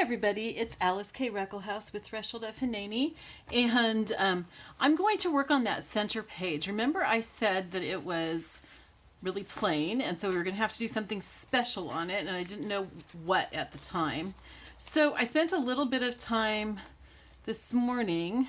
everybody, it's Alyce-Kay Ruckelshaus with Threshold of Hineni, and I'm going to work on that center page. Remember I said that it was really plain, and so we were going to have to do something special on it, and I didn't know what at the time. So I spent a little bit of time this morning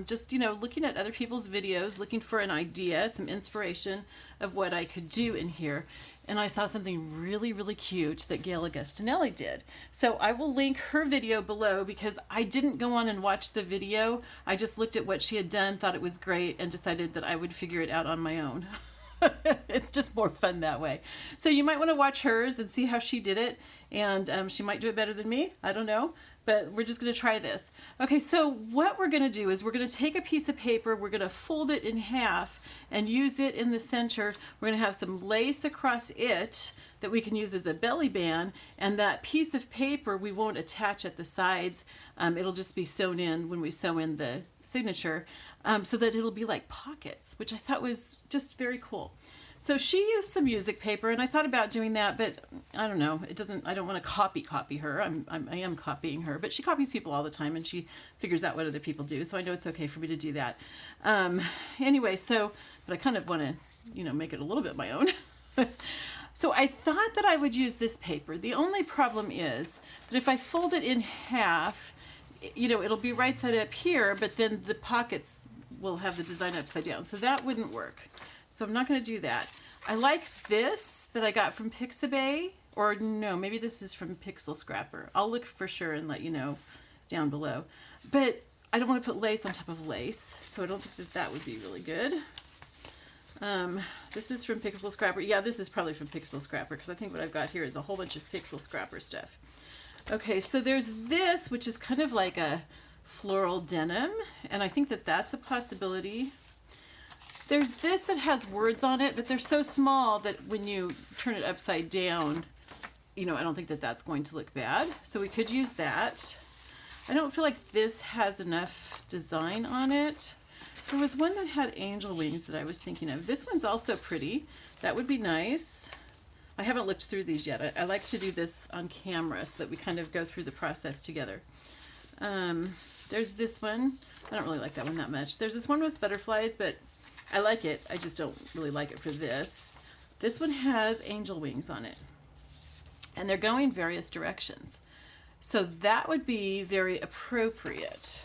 just, looking at other people's videos, looking for an idea, some inspiration of what I could do in here. And I saw something really, really cute that Gail Augustinelli did. So I will link her video below because I didn't go on and watch the video. I just looked at what she had done, thought it was great, and decided that I would figure it out on my own. It's just more fun that way. So you might want to watch hers and see how she did it. And she might do it better than me. I don't know. But we're just going to try this. Okay, so what we're going to do is we're going to take a piece of paper, we're going to fold it in half and use it in the center. We're going to have some lace across it that we can use as a belly band, and that piece of paper we won't attach at the sides. It'll just be sewn in when we sew in the signature, so that it'll be like pockets, which I thought was just very cool. So she used some music paper, and I thought about doing that, but I don't know. I don't want to copy her. I am copying her, but she copies people all the time, and she figures out what other people do. So I know it's okay for me to do that. Anyway, but I kind of want to, make it a little bit my own. So I thought that I would use this paper. The only problem is that if I fold it in half, it'll be right side up here, but then the pockets will have the design upside down. So that wouldn't work. So I'm not going to do that. I like this that I got from Pixabay, or no, maybe this is from Pixel Scrapper. I'll look for sure and let you know down below. But I don't want to put lace on top of lace, so I don't think that would be really good. This is from Pixel Scrapper. Yeah, this is probably from Pixel Scrapper, because I think what I've got here is a whole bunch of Pixel Scrapper stuff. Okay, so there's this, which is kind of like a floral denim, and I think that that's a possibility. There's this that has words on it, but they're so small that when you turn it upside down, I don't think that that's going to look bad. So we could use that. I don't feel like this has enough design on it. There was one that had angel wings that I was thinking of. This one's also pretty. That would be nice. I haven't looked through these yet. I like to do this on camera so that we kind of go through the process together. There's this one. I don't really like that one that much. There's this one with butterflies, but I like it. I just don't really like it for this. This one has angel wings on it, and they're going various directions. So that would be very appropriate.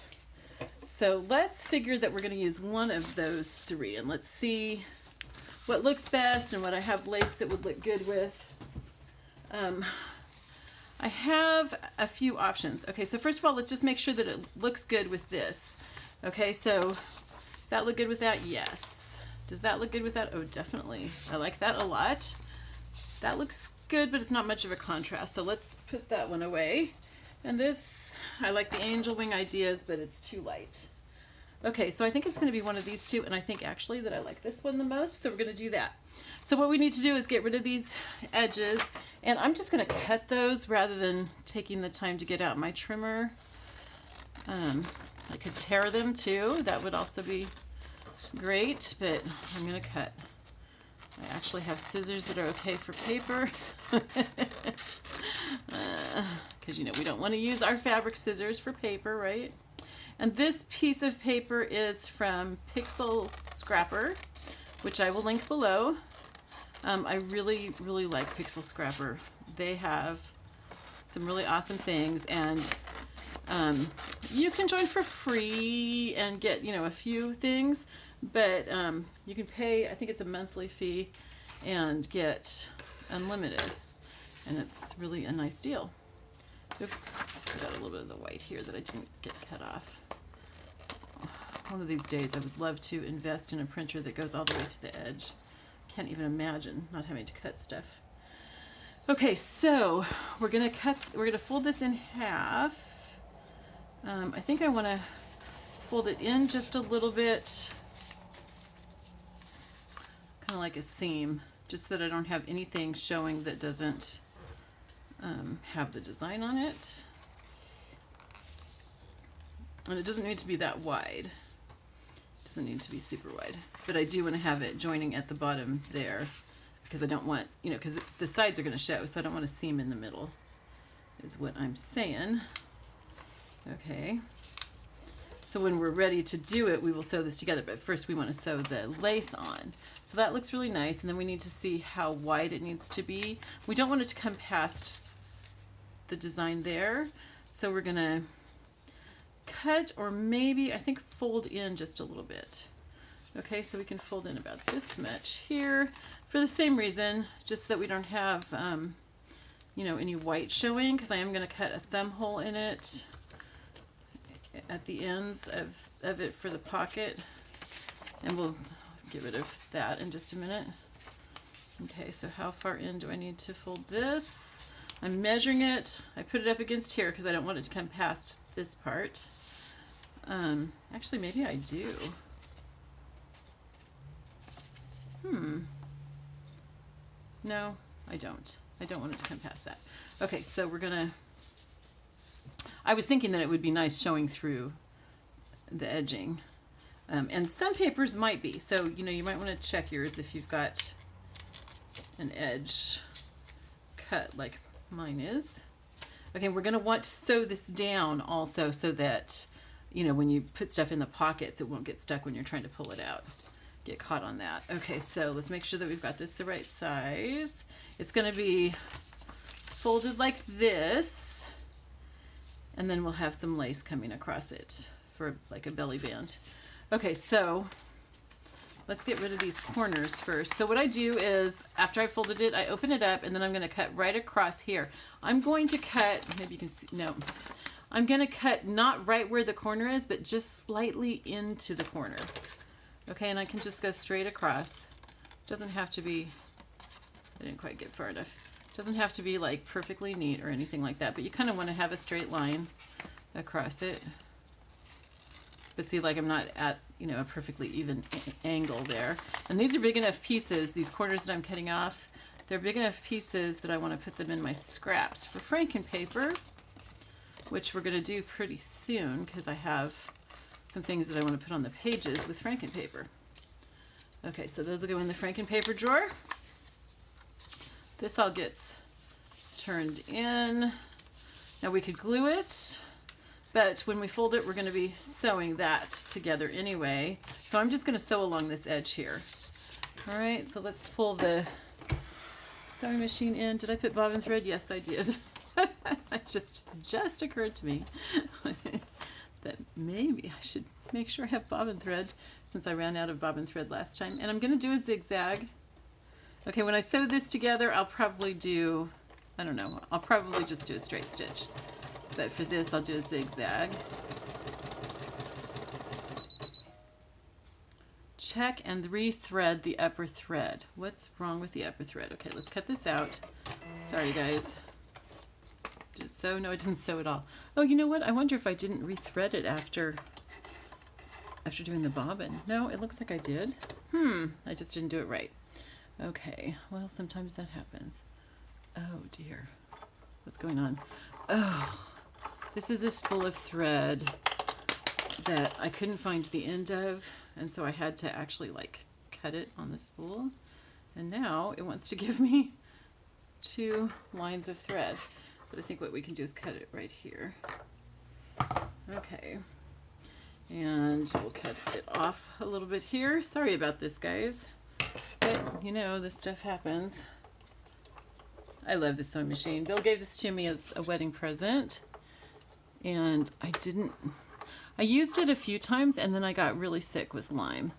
So let's figure that we're going to use one of those three, and let's see what looks best and what I have lace that would look good with. I have a few options. Okay, so first of all, let's just make sure that it looks good with this. Okay, so does that look good with that? Yes. Does that look good with that? Oh, definitely. I like that a lot. That looks good, but it's not much of a contrast. So let's put that one away. And this, I like the angel wing ideas, but it's too light. Okay, so I think it's going to be one of these two, and I think actually that I like this one the most, so we're going to do that. So what we need to do is get rid of these edges, and I'm just going to cut those rather than taking the time to get out my trimmer. I could tear them too. That would also be great, but I'm going to cut. I actually have scissors that are okay for paper. Because, we don't want to use our fabric scissors for paper, right? And this piece of paper is from Pixel Scrapper, which I will link below. I really, really like Pixel Scrapper. They have some really awesome things, and you can join for free and get, a few things, but you can pay, I think it's a monthly fee, and get unlimited, and it's really a nice deal. Oops, I still got a little bit of the white here that I didn't get cut off. One of these days I would love to invest in a printer that goes all the way to the edge. Can't even imagine not having to cut stuff. Okay, so we're gonna fold this in half. I think I want to fold it in just a little bit, kind of like a seam, just so that I don't have anything showing that doesn't have the design on it. And it doesn't need to be that wide. It doesn't need to be super wide, but I do want to have it joining at the bottom there, because I don't want, because the sides are going to show, so I don't want a seam in the middle, is what I'm saying. Okay. So when we're ready to do it, we will sew this together, but first we want to sew the lace on. So that looks really nice, and then we need to see how wide it needs to be. We don't want it to come past the design there, so we're gonna cut, or maybe I think fold in just a little bit. Okay, so we can fold in about this much here for the same reason, just that we don't have you know, any white showing, because I am going to cut a thumb hole in it at the ends of it for the pocket, and we'll get rid of that in just a minute. Okay, so how far in do I need to fold this? I'm measuring it. I put it up against here because I don't want it to come past this part. Actually, maybe I do. No, I don't. I don't want it to come past that. Okay, so we're gonna, I was thinking that it would be nice showing through the edging. And some papers might be. So, you know, you might want to check yours if you've got an edge cut like mine is. Okay, we're gonna want to sew this down also so that, you know, when you put stuff in the pockets, it won't get stuck when you're trying to pull it out. Get caught on that. Okay, so let's make sure that we've got this the right size. It's going to be folded like this, and then we'll have some lace coming across it for like a belly band. Okay, so let's get rid of these corners first. So what I do is, after I folded it, I open it up, and then I'm going to cut right across here. I'm going to cut, maybe you can see, no. I'm going to cut not right where the corner is, but just slightly into the corner. Okay, and I can just go straight across. Doesn't have to be, I didn't quite get far enough. Doesn't have to be like perfectly neat or anything like that, but you kind of want to have a straight line across it. But see, like I'm not at, you know, a perfectly even angle there. And these are big enough pieces, these corners that I'm cutting off, they're big enough pieces that I want to put them in my scraps for frankenpaper, which we're going to do pretty soon because I have some things that I want to put on the pages with frankenpaper. Okay, so those will go in the frankenpaper drawer. This all gets turned in. Now we could glue it, but when we fold it, we're going to be sewing that together anyway. So I'm just going to sew along this edge here. All right, so let's pull the sewing machine in. Did I put bobbin thread? Yes, I did. It just occurred to me that maybe I should make sure I have bobbin thread since I ran out of bobbin thread last time. And I'm going to do a zigzag. Okay, when I sew this together, I'll probably do, I don't know, I'll probably just do a straight stitch. But for this, I'll do a zigzag. Check and rethread the upper thread. What's wrong with the upper thread? Okay, let's cut this out. Sorry, guys. Did it sew? No, it didn't sew at all. Oh, you know what? I wonder if I didn't rethread it after doing the bobbin. No, it looks like I did. I just didn't do it right. Okay, well, sometimes that happens. Oh, dear. What's going on? Oh, this is a spool of thread that I couldn't find the end of, and so I had to actually, like, cut it on the spool. And now it wants to give me 2 lines of thread. But I think what we can do is cut it right here. Okay. And we'll cut it off a little bit here. Sorry about this, guys. But, you know, this stuff happens. I love this sewing machine. Bill gave this to me as a wedding present. And I used it a few times, and then I got really sick with Lyme.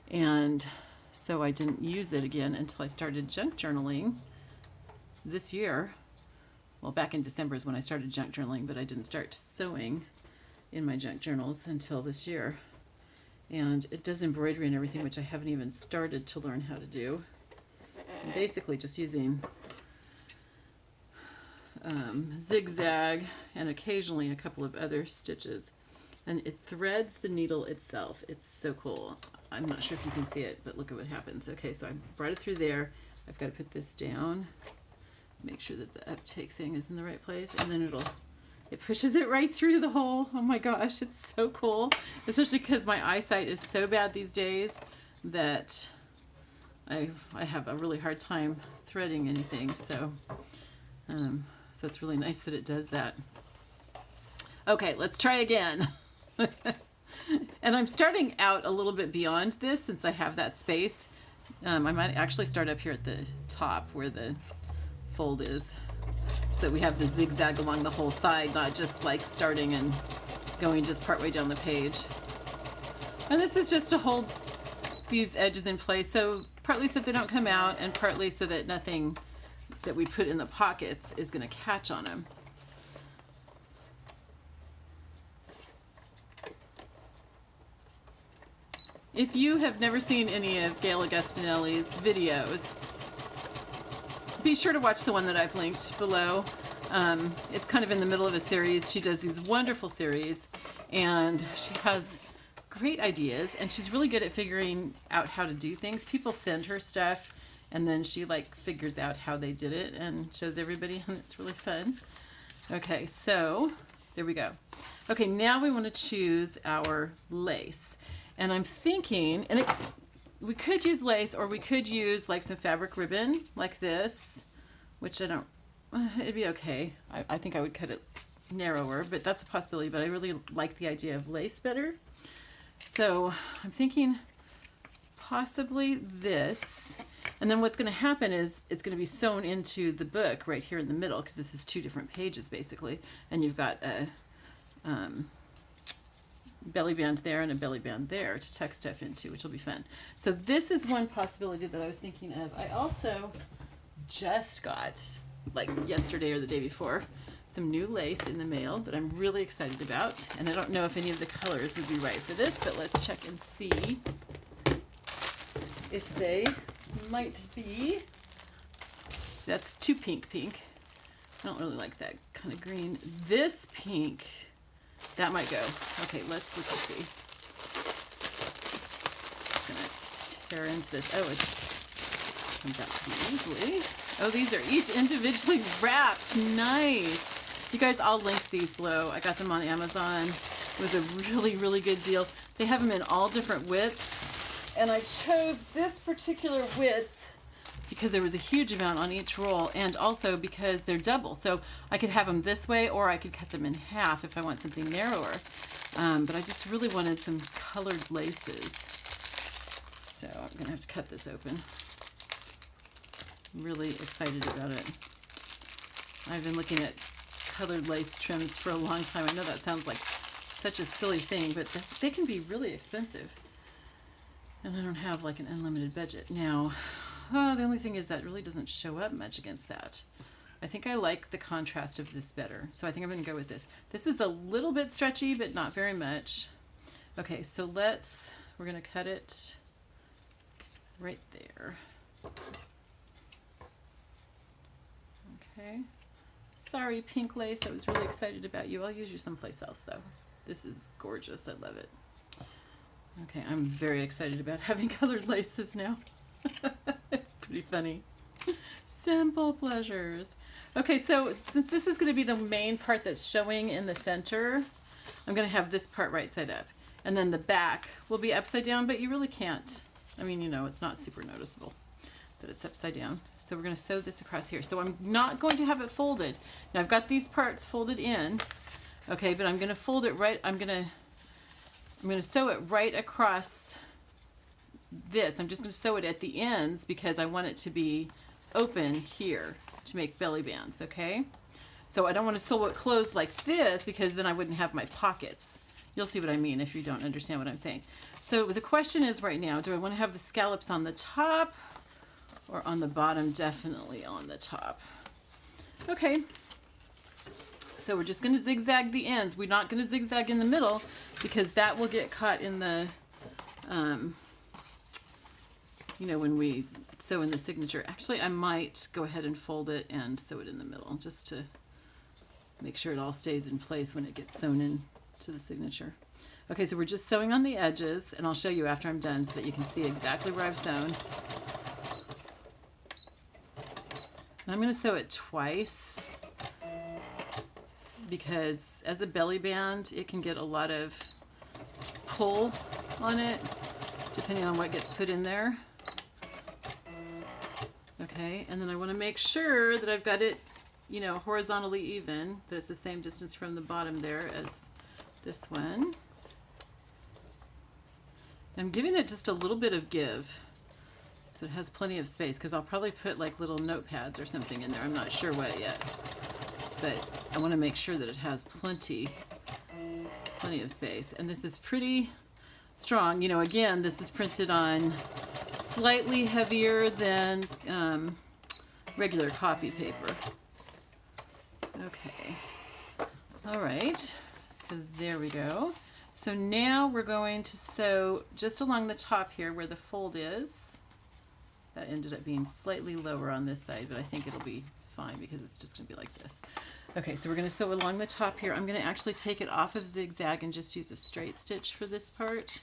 And so I didn't use it again until I started junk journaling this year. Well, back in December is when I started junk journaling, but I didn't start sewing in my junk journals until this year. And it does embroidery and everything, which I haven't even started to learn how to do. I'm basically just using zigzag and occasionally a couple of other stitches. And it threads the needle itself. It's so cool. I'm not sure if you can see it, but look at what happens. Okay, so I brought it through there. I've got to put this down. Make sure that the uptake thing is in the right place, and then it pushes it right through the hole. Oh my gosh, it's so cool. Especially because my eyesight is so bad these days that I have a really hard time threading anything. So, so it's really nice that it does that. Okay, let's try again. And I'm starting out a little bit beyond this since I have that space. I might actually start up here at the top where the fold is, so that we have the zigzag along the whole side, not just like starting and going just partway down the page. And this is just to hold these edges in place, so partly so they don't come out and partly so that nothing that we put in the pockets is going to catch on them. If you have never seen any of Gail Augustinelli's videos, be sure to watch the one that I've linked below. It's kind of in the middle of a series. She does these wonderful series, and she has great ideas, and she's really good at figuring out how to do things. People send her stuff, and then she like figures out how they did it and shows everybody, and it's really fun. Okay, so there we go. Okay, now we want to choose our lace. And I'm thinking, and we could use lace, or we could use like some fabric ribbon like this, which I don't, it'd be okay. I think I would cut it narrower, but that's a possibility. But I really like the idea of lace better. So I'm thinking possibly this. And then what's going to happen is it's going to be sewn into the book right here in the middle, because this is 2 different pages basically. And you've got a belly band there and a belly band there to tuck stuff into, which will be fun. So this is one possibility that I was thinking of. I also just got, like yesterday or the day before, some new lace in the mail that I'm really excited about. And I don't know if any of the colors would be right for this, but let's check and see if they might be. So that's too pink. I don't really like that kind of green. This pink, that might go. Okay, let's look and see. I'm gonna tear into this. Oh, it comes out pretty easily. Oh, these are each individually wrapped. Nice. You guys, I'll link these below. I got them on Amazon. It was a really, really good deal. They have them in all different widths, and I chose this particular width because there was a huge amount on each roll, and also because they're double. So I could have them this way, or I could cut them in half if I want something narrower. But I just really wanted some colored laces. So I'm gonna have to cut this open. I'm really excited about it. I've been looking at colored lace trims for a long time. I know that sounds like such a silly thing, but they can be really expensive. And I don't have like an unlimited budget. Now, the only thing is that really doesn't show up much against that. I think I like the contrast of this better. So I think I'm going to go with this. This is a little bit stretchy, but not very much. Okay, so we're going to cut it right there. Okay. Sorry, pink lace. I was really excited about you. I'll use you someplace else, though. This is gorgeous. I love it. Okay, I'm very excited about having colored laces now. It's pretty funny. Simple pleasures. Okay, so since this is going to be the main part that's showing in the center, I'm going to have this part right side up. And then the back will be upside down, but you really can't. I mean, you know, it's not super noticeable that it's upside down. So we're going to sew this across here. So I'm not going to have it folded. Now I've got these parts folded in. Okay, but I'm going to fold it right. I'm going to sew it right across this. I'm just going to sew it at the ends because I want it to be open here to make belly bands, okay? So I don't want to sew it closed like this because then I wouldn't have my pockets. You'll see what I mean if you don't understand what I'm saying. So the question is right now, do I want to have the scallops on the top or on the bottom? Definitely on the top. Okay. So we're just going to zigzag the ends. We're not going to zigzag in the middle because that will get caught in the, you know, when we sew in the signature. Actually, I might go ahead and fold it and sew it in the middle just to make sure it all stays in place when it gets sewn in to the signature. Okay, so we're just sewing on the edges, and I'll show you after I'm done so that you can see exactly where I've sewn. And I'm going to sew it twice because as a belly band, it can get a lot of pull on it depending on what gets put in there. Okay, and then I want to make sure that I've got it you know, horizontally even, that it's the same distance from the bottom there as this one. I'm giving it just a little bit of give, so it has plenty of space, because I'll probably put like little notepads or something in there. I'm not sure what yet, but I want to make sure that it has plenty of space. And this is pretty strong. You know, again, this is printed on slightly heavier than regular copy paper. Okay. All right. So there we go. So now we're going to sew just along the top here where the fold is. That ended up being slightly lower on this side, but I think it'll be fine because it's just going to be like this. Okay, so we're going to sew along the top here. I'm going to actually take it off of zigzag and just use a straight stitch for this part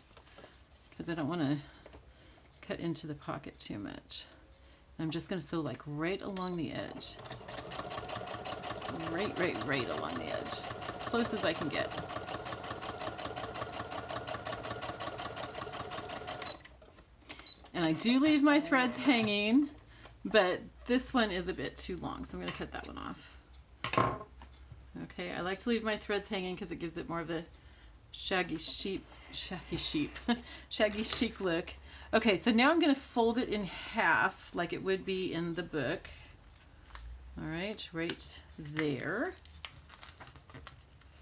because I don't want to cut into the pocket too much. I'm just going to sew like right along the edge. Right along the edge. As close as I can get. And I do leave my threads hanging, but this one is a bit too long, so I'm going to cut that one off. Okay, I like to leave my threads hanging because it gives it more of a shaggy chic look. Okay, so now I'm going to fold it in half like it would be in the book. All right, right there.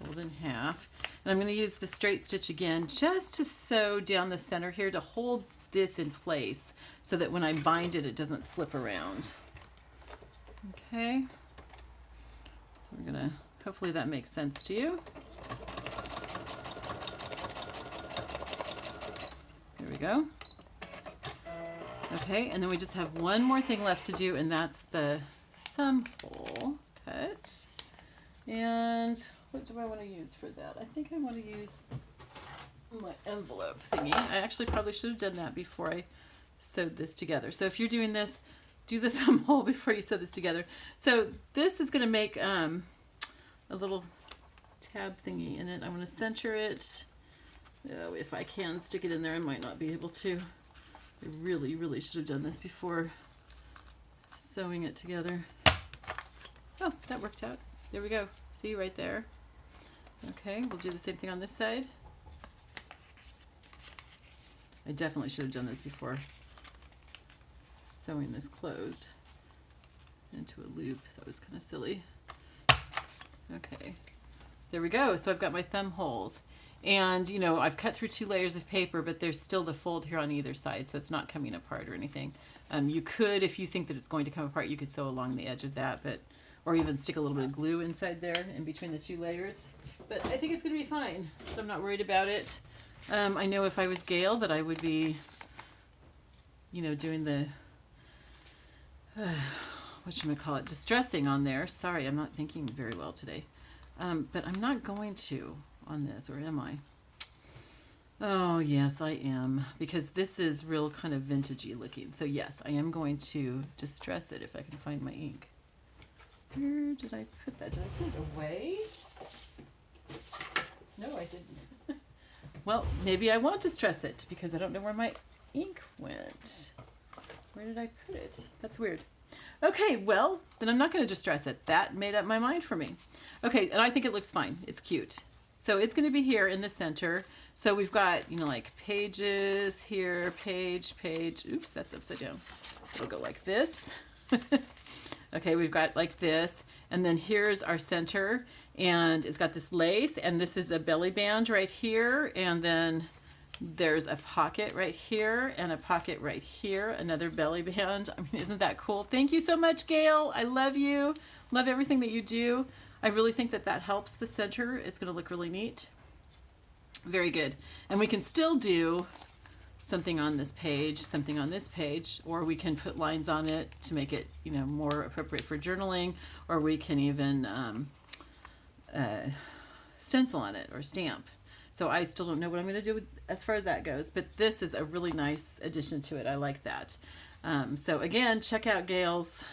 Fold in half. And I'm going to use the straight stitch again just to sew down the center here to hold this in place so that when I bind it, it doesn't slip around. Okay. So we're going to, hopefully that makes sense to you. There we go. Okay, and then we just have one more thing left to do, and that's the thumb hole cut. And what do I want to use for that? I think I want to use my envelope thingy. I actually probably should have done that before I sewed this together. So if you're doing this, do the thumb hole before you sew this together. So this is going to make a little tab thingy in it. I'm going to center it. Oh, if I can stick it in there, I might not be able to. I really should have done this before sewing it together. Oh, that worked out. There we go. See, right there. Okay, we'll do the same thing on this side. I definitely should have done this before sewing this closed into a loop. That was kind of silly. Okay, there we go. So I've got my thumb holes. And, you know, I've cut through 2 layers of paper, but there's still the fold here on either side, so it's not coming apart or anything. You could, if you think that it's going to come apart, you could sew along the edge of that, but or even stick a little bit of glue inside there in between the 2 layers. But I think it's going to be fine, so I'm not worried about it. I know if I was Gail that I would be, you know, doing the, whatchamacallit, distressing on there. Sorry, I'm not thinking very well today. But I'm not going to on this, or am I? Oh, yes, I am, because this is real kind of vintagey looking. So yes, I am going to distress it if I can find my ink. Where did I put that? Did I put it away? No, I didn't. Well, maybe I won't distress it because I don't know where my ink went. Where did I put it? That's weird. Okay, well, then I'm not going to distress it. That made up my mind for me. Okay, and I think it looks fine. It's cute. So it's going to be here in the center. So we've got, you know, like pages here, page. Oops, that's upside down. It'll go like this. Okay, we've got like this. And then here's our center. And it's got this lace. And this is a belly band right here. And then there's a pocket right here and a pocket right here. Another belly band. I mean, isn't that cool? Thank you so much, Gail. I love you. Love everything that you do. I really think that that helps the center. It's going to look really neat. Very good. And we can still do something on this page, something on this page, or we can put lines on it to make it, you know, more appropriate for journaling, or we can even stencil on it or stamp. So I still don't know what I'm going to do with, as far as that goes, but this is a really nice addition to it. I like that. So again, check out Gail's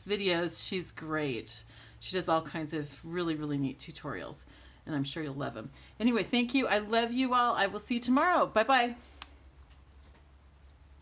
videos. She's great. She does all kinds of really neat tutorials, and I'm sure you'll love them. Anyway, thank you. I love you all. I will see you tomorrow. Bye-bye.